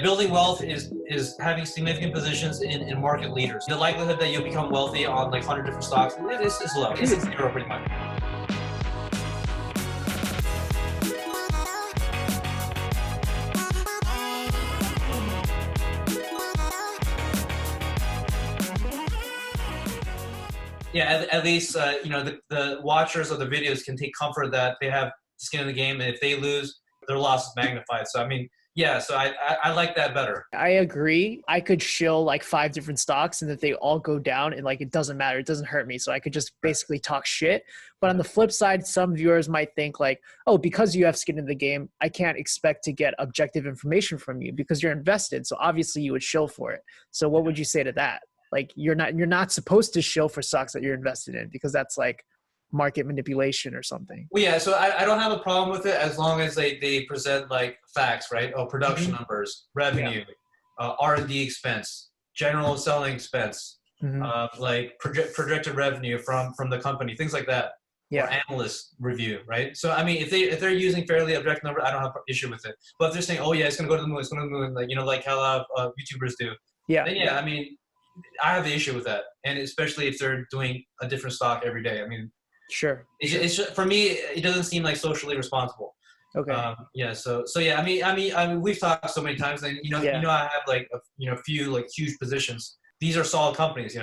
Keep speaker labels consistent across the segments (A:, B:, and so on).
A: Building wealth is having significant positions in market leaders. The likelihood that you'll become wealthy on like 100 different stocks is low. It's zero pretty much. Yeah, at least the watchers of the videos can take comfort that they have skin in the game, and if they lose, their loss is magnified. So I mean, yeah, so I like that better.
B: I agree. I could shill like 5 different stocks and that they all go down and like it doesn't matter. It doesn't hurt me. So I could just basically talk shit. But on the flip side, some viewers might think like, oh, because you have skin in the game, I can't expect to get objective information from you because you're invested. So obviously you would shill for it. So what would you say to that? Like you're not supposed to shill for stocks that you're invested in because that's like market manipulation or something.
A: Well, yeah, so I don't have a problem with it as long as they present like facts, right? Oh, production numbers, revenue, R&D expense, general selling expense, like projected revenue from the company, things like that.
B: Yeah.
A: Or analyst review, right? So I mean, if they're using fairly objective numbers, I don't have an issue with it. But if they're saying, oh yeah, it's gonna go to the moon, it's going to the moon, like how a lot of YouTubers do.
B: Yeah.
A: Then yeah, I mean, I have the issue with that, and especially if they're doing a different stock every day. I mean,
B: sure.
A: It's just, for me, it doesn't seem like socially responsible.
B: Okay.
A: Yeah. So yeah. I mean, we've talked so many times, and I have like a few like huge positions. These are solid companies,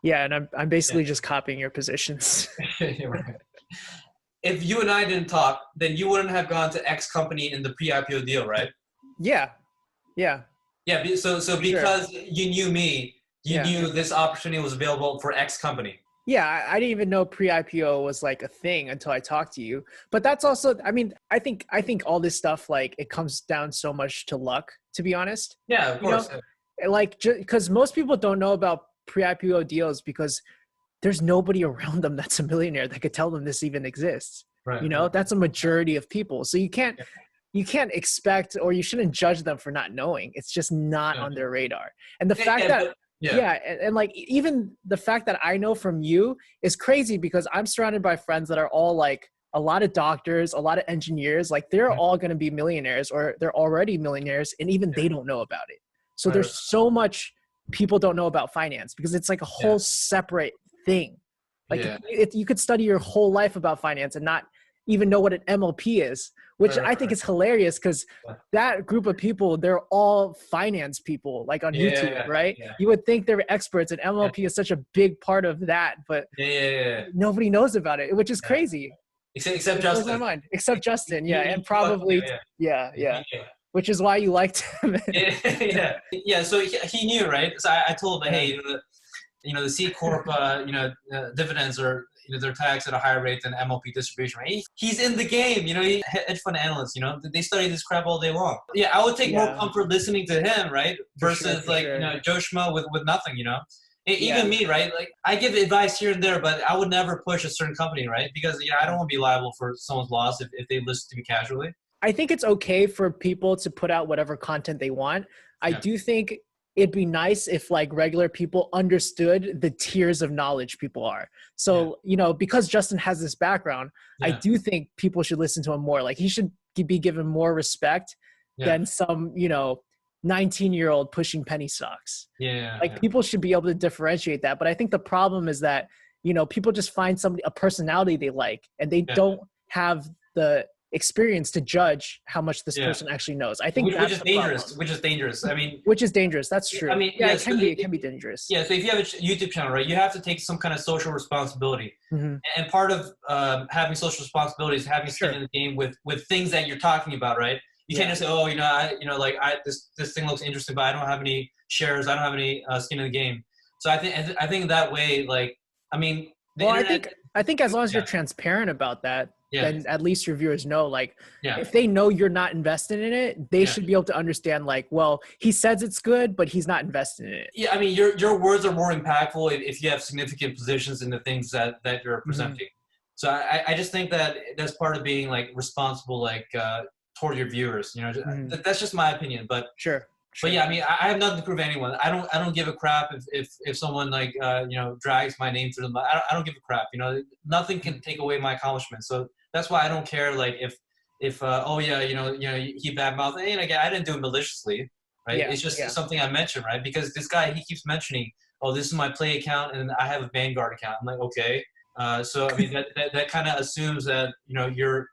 B: Yeah, and I'm basically just copying your positions.
A: Right. If you and I didn't talk, then you wouldn't have gone to X company in the pre-IPO deal, right?
B: Yeah. Yeah.
A: Yeah. So because you knew me, you knew this opportunity was available for X company.
B: Yeah, I didn't even know pre-IPO was like a thing until I talked to you. But that's also, I mean, I think all this stuff, like it comes down so much to luck, to be honest.
A: Yeah, of course.
B: Like, because most people don't know about pre-IPO deals because there's nobody around them that's a millionaire that could tell them this even exists.
A: Right.
B: That's a majority of people. So you can't expect, or you shouldn't judge them for not knowing. It's just not on their radar. And the fact that, and like even the fact that I know from you is crazy because I'm surrounded by friends that are all like a lot of doctors, a lot of engineers, like they're all going to be millionaires or they're already millionaires and even they don't know about it. So there's so much people don't know about finance because it's like a whole separate thing. Like you could study your whole life about finance and not even know what an MLP is, which I think is hilarious because that group of people, they're all finance people like on YouTube, right? Yeah. You would think they're experts and MLP is such a big part of that, but nobody knows about it, which is crazy.
A: Except Justin.
B: My mind. Except Justin, and probably, which is why you liked him.
A: Yeah. So he knew, right? So I told him, hey, the C Corp, dividends are, they're taxed at a higher rate than MLP distribution, right? He's in the game, hedge fund analysts, they study this crap all day long. Yeah, I would take more comfort listening to him, right? Versus Joe Schmo with nothing, Even me, right? Like I give advice here and there, but I would never push a certain company, right? Because I don't want to be liable for someone's loss if they listen to me casually.
B: I think it's okay for people to put out whatever content they want. I do think it'd be nice if like regular people understood the tiers of knowledge people are. So, because Justin has this background, I do think people should listen to him more. Like he should be given more respect than some, 19-year-old pushing penny stocks. People should be able to differentiate that. But I think the problem is that, people just find a personality they like and they don't have the experience to judge how much this person actually knows. I think
A: which is dangerous. I mean,
B: which is dangerous. That's true. I mean, it can be dangerous.
A: Yeah. So if you have a YouTube channel, right, you have to take some kind of social responsibility, and part of having social responsibility is having skin in the game with things that you're talking about, right? You can't just say, oh, this thing looks interesting, but I don't have any shares. I don't have any skin in the game. So I think that way, like, I mean,
B: I think as long as you're transparent about that, then at least your viewers know, like, if they know you're not invested in it, they should be able to understand, like, well, he says it's good, but he's not invested in it.
A: Yeah, I mean, your words are more impactful if you have significant positions in the things that you're presenting. So I just think that that's part of being, like, responsible, like, toward your viewers. That's just my opinion. But
B: sure.
A: But yeah, I mean, I have nothing to prove to anyone. I don't give a crap if someone like drags my name through them. I don't give a crap. Nothing can take away my accomplishments. So that's why I don't care. Like if if oh yeah, he badmouthed, and again, I didn't do it maliciously, right?
B: Yeah,
A: It's just
B: yeah.
A: something I mentioned, right? Because this guy, he keeps mentioning, oh, this is my play account and I have a Vanguard account. I'm like, okay. So I mean that kind of assumes that you're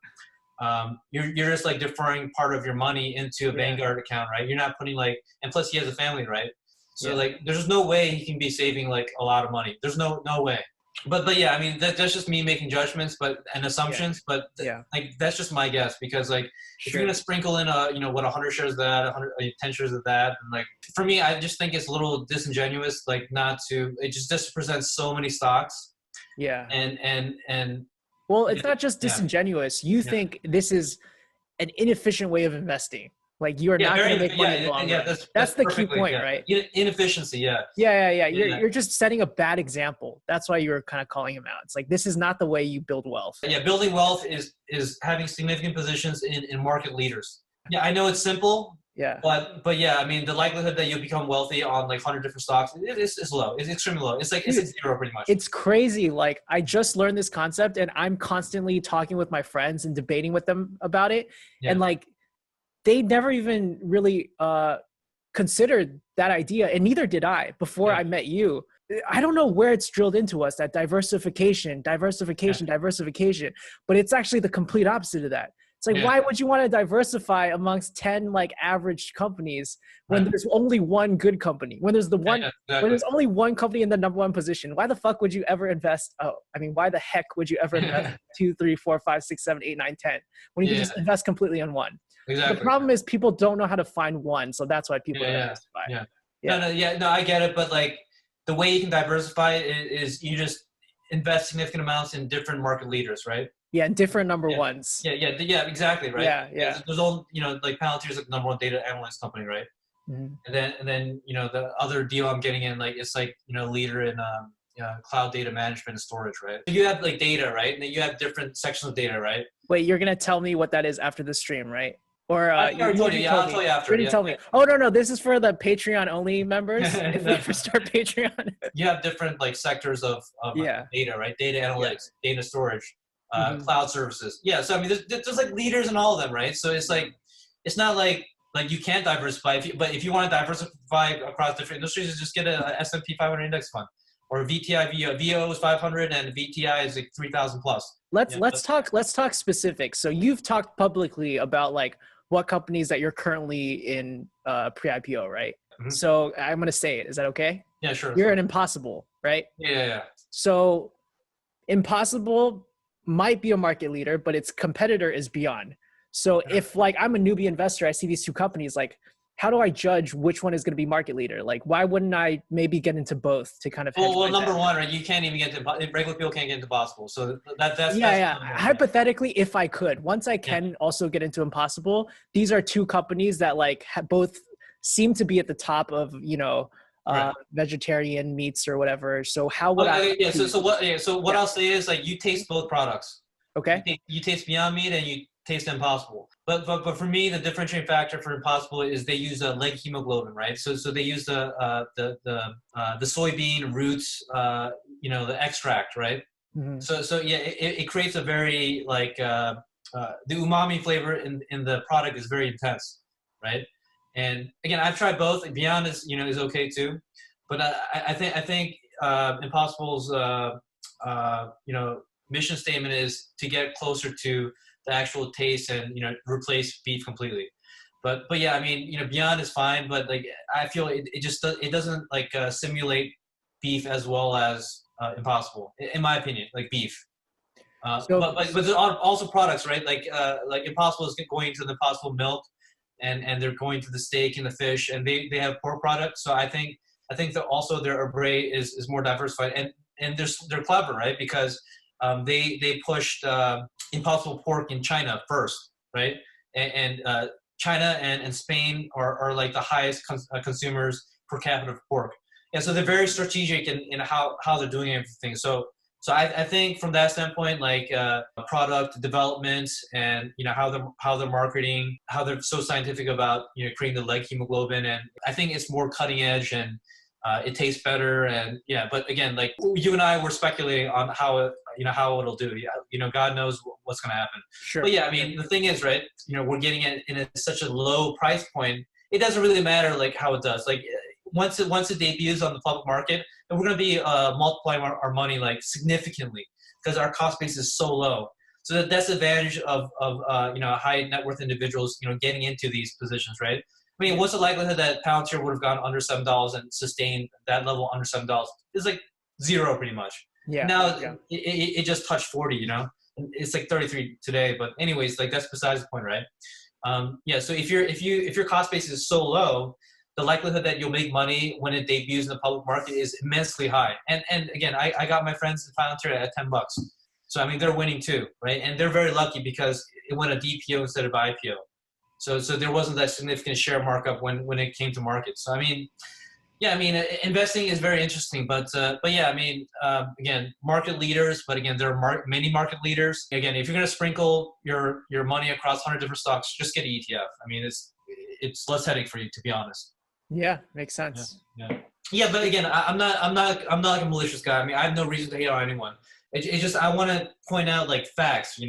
A: just like deferring part of your money into a Vanguard account, right? You're not putting like, and plus he has a family, right? So like, there's no way he can be saving like a lot of money. There's no way. But yeah, I mean that's just me making judgments, and assumptions. But like that's just my guess, because like if you're gonna sprinkle in 100 shares of that, 10 shares of that, and like for me, I just think it's a little disingenuous, like not to. It just presents so many stocks.
B: Yeah.
A: And
B: well, it's not just disingenuous. You think this is an inefficient way of investing. Like you're not going to make money in the long run. That's the key point, right?
A: Inefficiency,
B: Yeah. You're just setting a bad example. That's why you're kind of calling him out. It's like, this is not the way you build wealth.
A: Yeah, building wealth is having significant positions in market leaders. Yeah, I know it's simple.
B: Yeah.
A: But yeah, I mean, the likelihood that you'll become wealthy on like 100 different stocks is low. It's extremely low. It's like it's zero pretty much.
B: It's crazy. Like I just learned this concept, and I'm constantly talking with my friends and debating with them about it. Yeah. And like, they never even really considered that idea, and neither did I before I met you. I don't know where it's drilled into us, that diversification, but it's actually the complete opposite of that. It's like, why would you want to diversify amongst 10 like average companies when there's only one good company? When there's when there's only one company in the number one position? Why the fuck would you ever invest? Why the heck would you ever invest 2, 3, 4, 5, 6, 7, 8, 9, 10 when you can just invest completely on one?
A: Exactly.
B: The problem is people don't know how to find one, so that's why people diversify.
A: No, I get it, but like the way you can diversify is you just invest significant amounts in different market leaders, right?
B: Yeah, and different number ones.
A: Yeah, exactly, right?
B: Yeah.
A: There's all, like Palantir's like the number one data analytics company, right? Mm-hmm. And then the other deal I'm getting in, like it's like leader in cloud data management and storage, right? You have like data, right? And then you have different sections of data, right?
B: Wait, you're gonna tell me what that is after the stream, right? Or
A: I told you, I'll tell you after.
B: You tell me. Oh no, this is for the Patreon only members. If we ever start Patreon,
A: you have different like sectors of data, right? Data analytics, data storage. Cloud services. Yeah. So I mean, there's like leaders in all of them, right? So it's like, it's not like you can't diversify. But if you want to diversify across different industries, just get a S&P 500 index fund, or VTI. VO is 500 and VTI is like 3,000 plus.
B: Let's talk specifics. So you've talked publicly about like what companies that you're currently in pre-IPO, right? Mm-hmm. So I'm gonna say it. Is that okay?
A: Yeah, sure.
B: You're an Impossible, right?
A: Yeah.
B: So Impossible might be a market leader, but its competitor is Beyond. So if like I'm a newbie investor, I see these two companies, like how do I judge which one is going to be market leader? Like why wouldn't I maybe get into both to kind of
A: well number one, right, you can't even get to regular people can't get into Impossible. So that's
B: hypothetically, if I could, once I can also get into Impossible, these are two companies that like both seem to be at the top of vegetarian meats or whatever. So how would
A: So what I'll say is like you taste both products.
B: Okay.
A: You taste Beyond Meat and you taste Impossible. But for me, the differentiating factor for Impossible is they use leg hemoglobin, right? So they use the soybean roots, the extract, right? Mm-hmm. So it creates a very like the umami flavor in the product is very intense, right? And again, I've tried both. Beyond is okay too, but I think Impossible's mission statement is to get closer to the actual taste and replace beef completely. But yeah, I mean Beyond is fine, but like I feel it doesn't like simulate beef as well as Impossible, in my opinion, like beef. But there's also products, right? Like Impossible is going to the Impossible milk. And they're going to the steak and the fish, and they have pork products. So I think that also their array is more diversified, and they're clever, right? Because they pushed Impossible pork in China first, right? And China and Spain are like the highest consumers per capita of pork, and so they're very strategic in how they're doing everything. So I think from that standpoint, like product development and how they're marketing, how they're so scientific about creating the leg hemoglobin, and I think it's more cutting edge and it tastes better. And but again, like you and I were speculating on how how it'll do. Yeah, God knows what's going to happen.
B: Sure.
A: But yeah, I mean, the thing is, right, we're getting it in such a low price point. It doesn't really matter like how it does. Like once it debuts on the public market, and we're going to be multiplying our money like significantly because our cost base is so low. So that's the advantage of high net worth individuals, getting into these positions, right? I mean, what's the likelihood that Palantir would have gone under $7 and sustained that level under $7? It's like zero, pretty much.
B: Yeah.
A: Now
B: yeah.
A: It just touched 40. It's like 33 today. But anyways, like that's besides the point, right? So if your cost base is so low, the likelihood that you'll make money when it debuts in the public market is immensely high. And again, I got my friends in Palantir at $10. So I mean, they're winning too, right? And they're very lucky because it went a DPO instead of IPO. So there wasn't that significant share markup when it came to market. So I mean, yeah, I mean, investing is very interesting, but yeah, I mean, again, market leaders, but again, there are many market leaders. Again, if you're going to sprinkle your money across 100 different stocks, just get an ETF. I mean, it's less headache for you, to be honest.
B: Yeah, makes sense.
A: Yeah, but again, I'm not like a malicious guy. I mean, I have no reason to hate on anyone. It's just I want to point out like facts,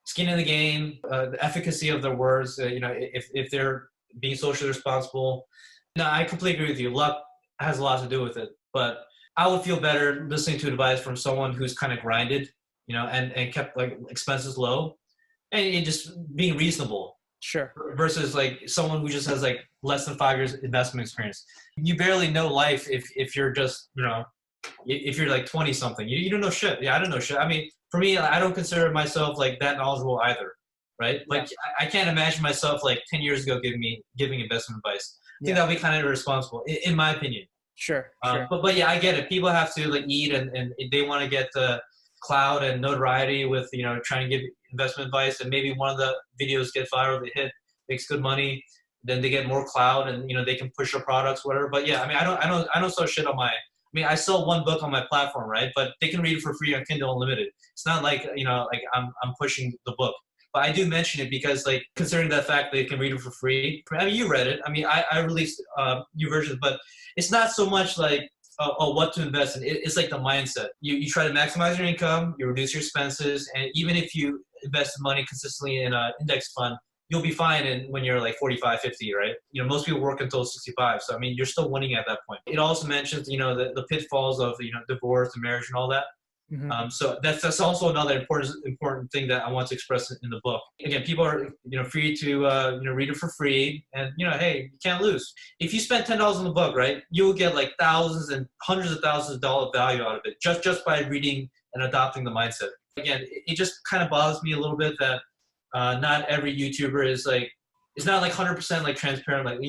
A: skin in the game, the efficacy of their words. If they're being socially responsible. No, I completely agree with you. Luck has a lot to do with it, but I would feel better listening to advice from someone who's kind of grinded, and kept like expenses low, and just being reasonable.
B: Sure.
A: Versus like someone who just has like less than 5 years investment experience. You barely know life if you're just if you're like 20 something. You don't know shit. Yeah, I don't know shit. I mean, for me, I don't consider myself like that knowledgeable either, right? Like I can't imagine myself like 10 years ago giving investment advice. I think that would be kind of irresponsible, in my opinion.
B: Sure.
A: But yeah, I get it. People have to like eat, and they want to get the clout and notoriety with trying to give investment advice, and maybe one of the videos gets viral, they hit, makes good money, then they get more clout, and they can push their products, whatever. But yeah, I mean, I don't sell shit on my. I mean, I sell one book on my platform, right? But they can read it for free on Kindle Unlimited. It's not like like I'm pushing the book. But I do mention it because, like, considering the fact that you can read it for free. I mean, you read it. I mean, I released new versions, but it's not so much like what to invest in. It's like the mindset. You try to maximize your income, you reduce your expenses, and even if you invest money consistently in an index fund, you'll be fine when you're like 45, 50, right? Most people work until 65. So, I mean, you're still winning at that point. It also mentions, the pitfalls of, divorce and marriage and all that.
B: Mm-hmm.
A: So that's also another important thing that I want to express in the book. Again, people are free to read it for free, and hey, you can't lose. If you spend $10 on the book, right, you will get like thousands and hundreds of thousands of dollar value out of it just by reading and adopting the mindset. Again, it just kind of bothers me a little bit that not every YouTuber is like, it's not like 100% like transparent. Like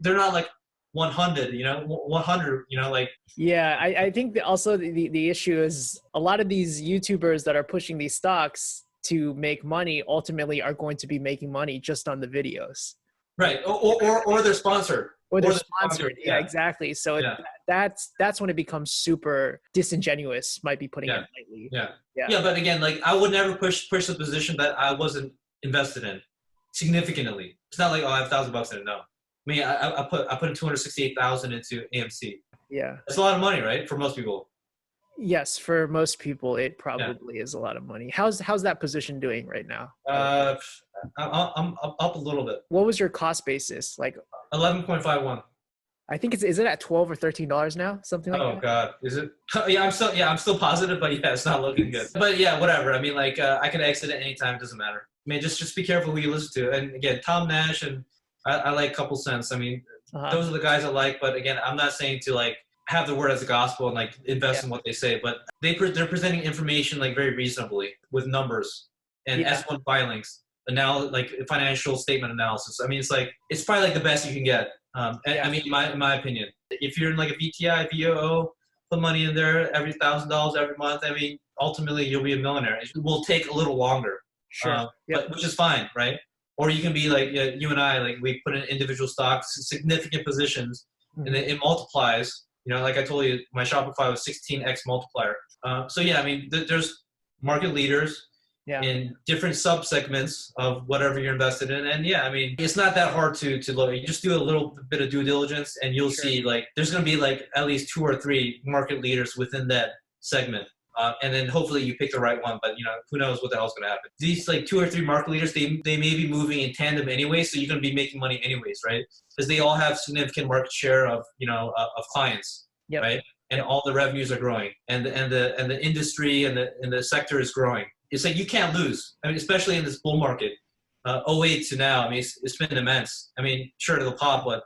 A: they're not like 100, 100, like.
B: Yeah, I think that also the issue is a lot of these YouTubers that are pushing these stocks to make money ultimately are going to be making money just on the videos.
A: Right, or they're sponsored.
B: Or they're sponsored. Yeah, exactly. So that's when it becomes super disingenuous, might be putting it lightly.
A: Yeah, but again, like I would never push the position that I wasn't invested in significantly. It's not like, oh, I have $1,000 in it. No. I mean, I put in 268,000 into AMC.
B: Yeah,
A: that's a lot of money, right? For most people.
B: Yes, for most people, it probably is a lot of money. How's that position doing right now?
A: I'm up a little bit.
B: What was your cost basis? Like
A: 11.51.
B: I think is it at $12 or $13 now? Something like that.
A: Oh God, is it? Yeah, I'm still positive, but yeah, it's not looking good. But yeah, whatever. I mean, like I can exit at any time. Doesn't matter. I mean, just be careful who you listen to. And again, Tom Nash and I like a couple cents. I mean, those are the guys I like. But again, I'm not saying to like have the word as a gospel and like invest in what they say. But they're presenting information like very reasonably with numbers and S1 filings, and now like financial statement analysis. I mean, it's probably like the best you can get. I mean, in my opinion, if you're in like a VTI, VOO, put money in there every $1,000 every month. I mean, ultimately you'll be a millionaire. It will take a little longer, but which is fine, right? Or you can be like you and I, like we put in individual stocks, significant positions, and then it multiplies. Like I told you, my Shopify was 16x multiplier. So yeah, I mean, there's market leaders in different sub-segments of whatever you're invested in. And yeah, I mean, it's not that hard to look. You just do a little bit of due diligence and you'll see like there's going to be like at least 2 or 3 market leaders within that segment. and then hopefully you pick the right one. But who knows what the hell's going to happen? These like 2 or 3 market leaders, they may be moving in tandem anyway, so you're going to be making money anyways, right? Because they all have significant market share of of clients, right? And all the revenues are growing, and the industry and the sector is growing. It's like you can't lose. I mean, especially in this bull market, 08 to now. I mean, it's been immense. I mean, sure it'll pop, but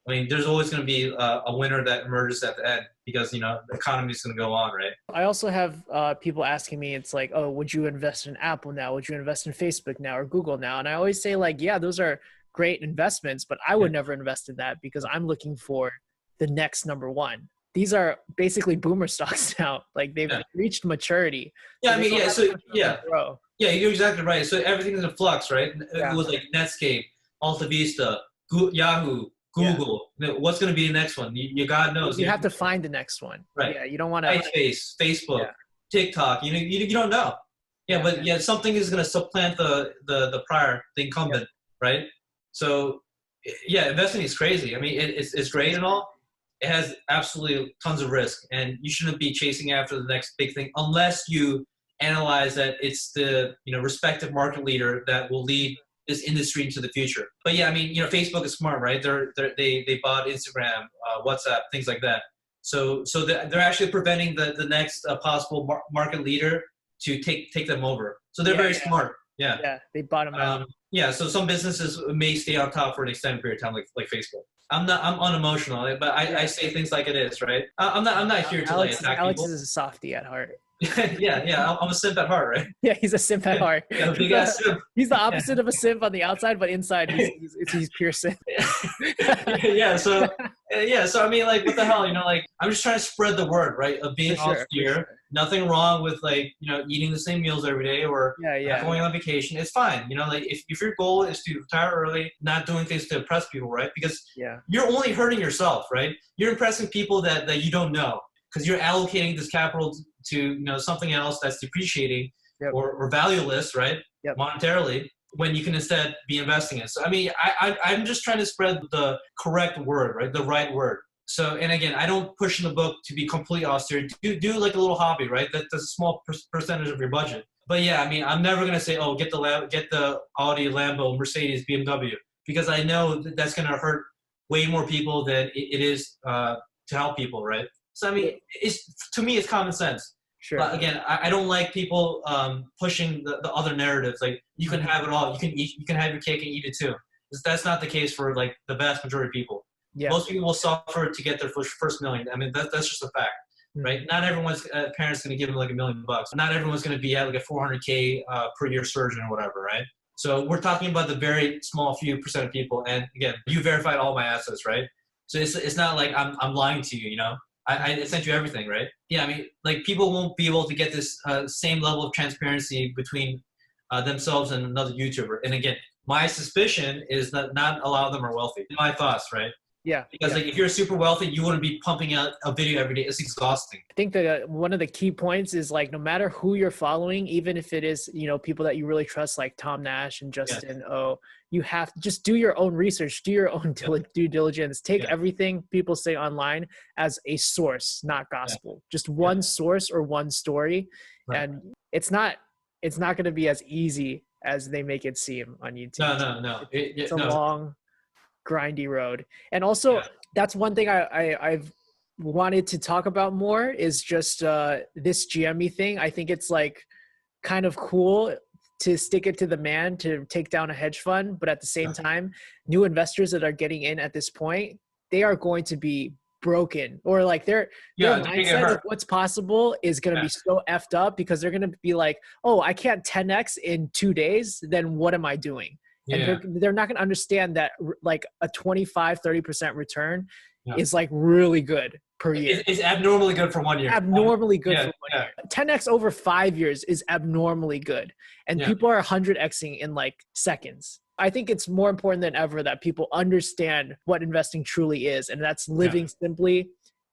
A: I mean, there's always going to be a winner that emerges at the end because, the economy is going to go on, right?
B: I also have people asking me, it's like, oh, would you invest in Apple now? Would you invest in Facebook now or Google now? And I always say like, yeah, those are great investments, but I would never invest in that because I'm looking for the next number one. These are basically boomer stocks now. Like they've reached maturity.
A: Yeah, I mean, yeah, you're exactly right. So everything's in flux, right? It was like Netscape, Alta Vista, Yahoo, Google. What's going to be the next one? God knows.
B: You have to find the next one.
A: Right.
B: Yeah, you don't want to.
A: MySpace, Facebook, TikTok. You don't know. Yeah, but something is going to supplant the incumbent, right? So, yeah, investing is crazy. I mean, it's great and all. It has absolutely tons of risk, and you shouldn't be chasing after the next big thing unless you analyze that it's the respective market leader that will lead this industry into the future. But yeah, I mean, Facebook is smart, right? They bought Instagram, WhatsApp, things like that. So they're actually preventing the next possible market leader to take them over. So they're very smart. Yeah.
B: Yeah, they bought them out.
A: Yeah, so some businesses may stay on top for an extended period of time, like Facebook. I'm unemotional, but I say things like it is, right? I'm not here to attack people.
B: Alex is a softie at heart.
A: yeah. I'm a simp at heart, right?
B: Yeah, he's a simp at heart.
A: Yeah, big ass simp.
B: He's the opposite of a simp on the outside, but inside he's pure simp.
A: So I mean, like, what the hell, like, I'm just trying to spread the word, right? Of being austere. Sure. Nothing wrong with like, eating the same meals every day or going on vacation. It's fine. Like if your goal is to retire early, not doing things to impress people, right? Because you're only hurting yourself, right? You're impressing people that you don't know because you're allocating this capital to something else that's depreciating or valueless, right? Monetarily, when you can instead be investing it. So I mean, I'm just trying to spread the correct word, right? The right word. So, and again, I don't push in the book to be completely austere. Do like a little hobby, right? That's a small percentage of your budget. But yeah, I mean, I'm never gonna say, oh, get the Audi, Lambo, Mercedes, BMW, because I know that's gonna hurt way more people than it is to help people, right? So I mean, to me, it's common sense.
B: Sure.
A: But again, I don't like people pushing the other narratives. Like you can have it all. You can have your cake and eat it too. That's not the case for like the vast majority of people. Yeah. Most people will suffer to get their first million. I mean, that's just a fact, right? Not everyone's parents going to give them like $1 million. Not everyone's going to be at like a 400K per year surgeon or whatever, right? So we're talking about the very small few percent of people. And again, you verified all my assets, right? So it's not like I'm lying to you, I sent you everything, right? Yeah, I mean, like people won't be able to get this same level of transparency between themselves and another YouTuber. And again, my suspicion is that not a lot of them are wealthy. My thoughts, right?
B: Yeah.
A: Because like if you're super wealthy, you wouldn't be pumping out a video every day. It's exhausting.
B: I think that one of the key points is like no matter who you're following, even if it is people that you really trust like Tom Nash and Justin you have to just do your own research, do your own due diligence, take everything people say online as a source, not gospel. Just one source or one story, and it's not going to be as easy as they make it seem on YouTube.
A: No.
B: It's a long, grindy road. And also that's one thing I've wanted to talk about more is just this GME thing. I think it's like kind of cool to stick it to the man to take down a hedge fund, but at the same time, new investors that are getting in at this point, they are going to be broken, or like their mindset of what's possible is going to be so effed up because they're going to be like, oh, I can't 10x in 2 days, then what am I doing? And they're not going to understand that like a 25-30% return is like really good per year.
A: It's abnormally good for 1 year.
B: Abnormally good for 1 year. 10x over 5 years is abnormally good. And people are 100xing in like seconds. I think it's more important than ever that people understand what investing truly is. And that's living simply,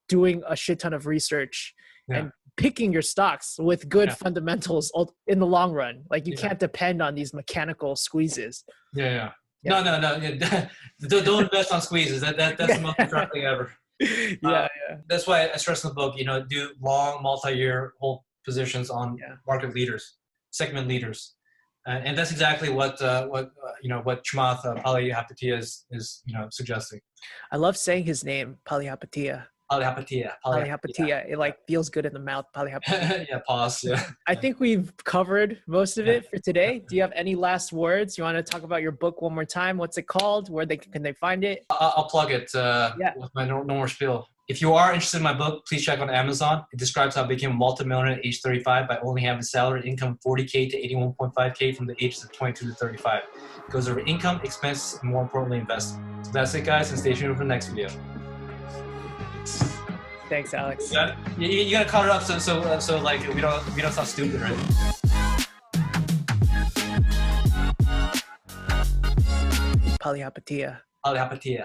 B: doing a shit ton of research and picking your stocks with good fundamentals in the long run. Like you can't depend on these mechanical squeezes.
A: No. Don't invest on squeezes. That's the most important thing ever. That's why I stress in the book, do long multi-year hold positions on market leaders, segment leaders. And that's exactly what Chamath Palihapitiya is suggesting.
B: I love saying his name, Palihapitiya.
A: Palihapitiya.
B: It feels good in the mouth. Palihapitiya.
A: Yeah, pause. Yeah.
B: I think we've covered most of it for today. Do you have any last words? You want to talk about your book one more time? What's it called? Where can they find it?
A: I'll plug it with my normal spiel. If you are interested in my book, please check on Amazon. It describes how I became a multimillionaire at age 35 by only having salary income 40K to 81.5K from the ages of 22 to 35. It goes over income, expenses, and more importantly, investing. So that's it, guys, and stay tuned for the next video.
B: Thanks, Alex.
A: You gotta cut it up so like we don't sound stupid, right?
B: Palihapitiya.
A: Palihapitiya.